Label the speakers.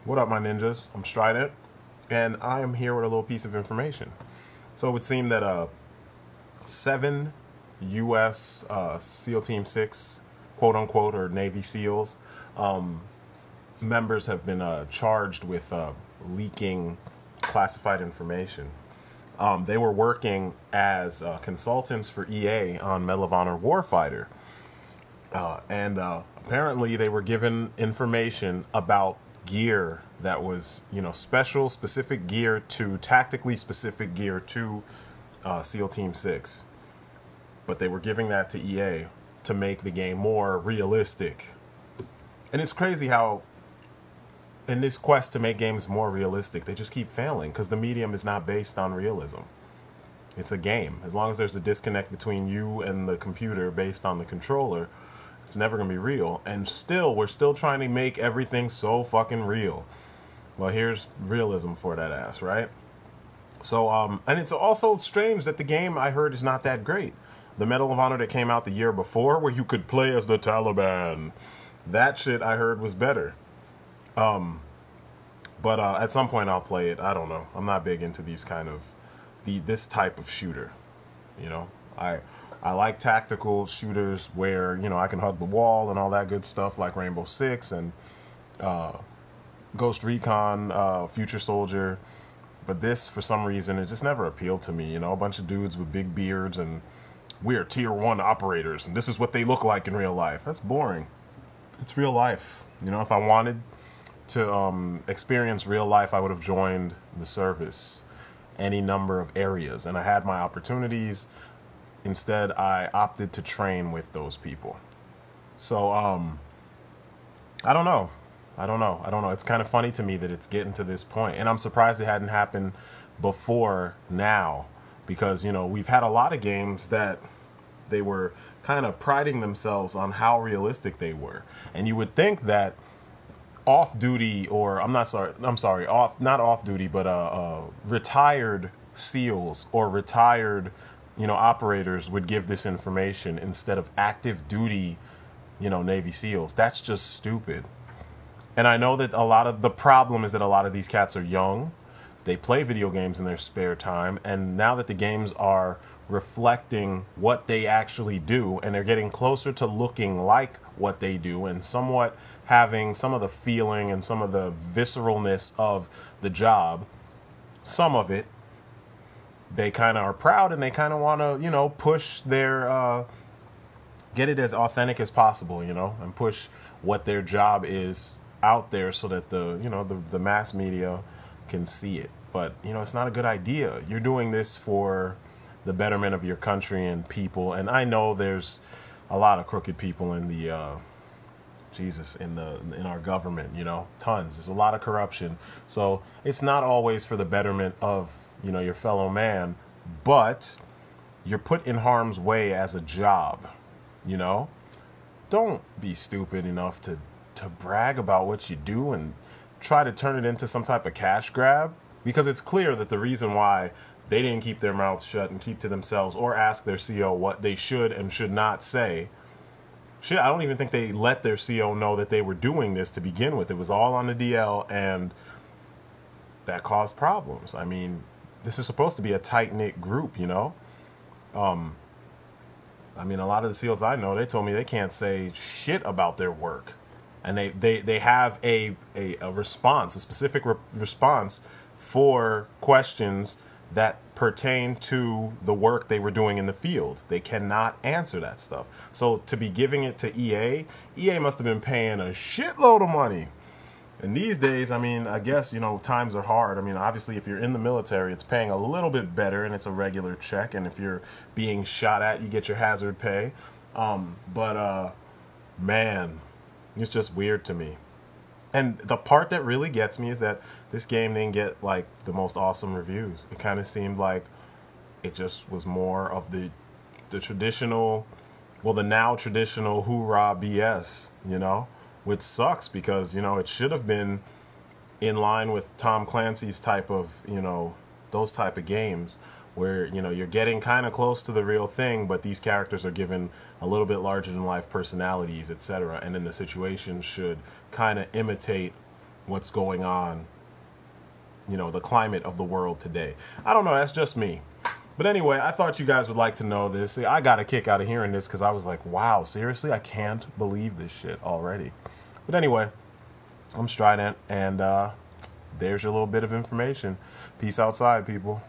Speaker 1: What up, my ninjas? I'm Strident, and I am here with a little piece of information. So it would seem that 7 U.S. SEAL Team 6, quote unquote, or Navy SEALs, members have been charged with leaking classified information. They were working as consultants for EA on Medal of Honor Warfighter, and apparently they were given information about gear that was, special, specific gear to tactically specific gear to SEAL Team 6. But they were giving that to EA to make the game more realistic. And it's crazy how in this quest to make games more realistic, they just keep failing because the medium is not based on realism. It's a game. As long as there's a disconnect between you and the computer based on the controller, it's never going to be real. And still, we're still trying to make everything so fucking real. Well, here's realism for that ass, right? So, and it's also strange that the game I heard is not that great. The Medal of Honor that came out the year before, where you could play as the Taliban, that shit I heard was better. But at some point I'll play it. I don't know. I'm not big into these kind of this type of shooter. You know, I like tactical shooters where I can hug the wall and all that good stuff, like Rainbow Six and Ghost Recon, Future Soldier. But this, for some reason, it just never appealed to me. A bunch of dudes with big beards and we're tier 1 operators, and this is what they look like in real life. That's boring. It's real life. If I wanted to experience real life, I would have joined the service, any number of areas, and I had my opportunities. Instead, I opted to train with those people. So, I don't know. It's kind of funny to me that it's getting to this point, and I'm surprised it hadn't happened before now, because, we've had a lot of games that they were kind of priding themselves on how realistic they were. And you would think that off-duty, or not off-duty, but retired SEALs or retired, operators would give this information instead of active duty, Navy SEALs. That's just stupid. And I know that the problem is that a lot of these cats are young. They play video games in their spare time, and now that the games are reflecting what they actually do, and they're getting closer to looking like what they do, and somewhat having some of the feeling and some of the visceralness of the job, some of it, they kind of are proud and they kind of want to, push their, get it as authentic as possible, and push what their job is out there so that the mass media can see it. But it's not a good idea. You're doing this for the betterment of your country and people, and I know there's a lot of crooked people in the in our government, tons. There's a lot of corruption, so it's not always for the betterment of your fellow man, but you're put in harm's way as a job. Don't be stupid enough to brag about what you do and try to turn it into some type of cash grab, because it's clear that the reason why they didn't keep their mouths shut and keep to themselves or ask their CO what they should and should not say. Shit, I don't even think they let their CO know that they were doing this to begin with. It was all on the DL, and that caused problems. I mean, this is supposed to be a tight-knit group, I mean, a lot of the SEALs I know, they told me they can't say shit about their work. And they have a response, a specific response for questions that pertain to the work they were doing in the field. They cannot answer that stuff. So to be giving it to EA must have been paying a shitload of money. And these days, I mean, I guess, times are hard. I mean, obviously, if you're in the military, it's paying a little bit better, and it's a regular check. And if you're being shot at, you get your hazard pay. Man, it's just weird to me. And the part that really gets me is that this game didn't get, like, the most awesome reviews. It kind of seemed like it just was more of the traditional, well, the now traditional hoorah BS, which sucks because, it should have been in line with Tom Clancy's type of, those type of games where, you're getting kind of close to the real thing, but these characters are given a little bit larger than life personalities, etc. And then the situation should kind of imitate what's going on, you know, the climate of the world today. I don't know, that's just me. But anyway, I thought you guys would like to know this. I got a kick out of hearing this because I was like, wow, seriously? I can't believe this shit already. But anyway, I'm Strident, and there's your little bit of information. Peace outside, people.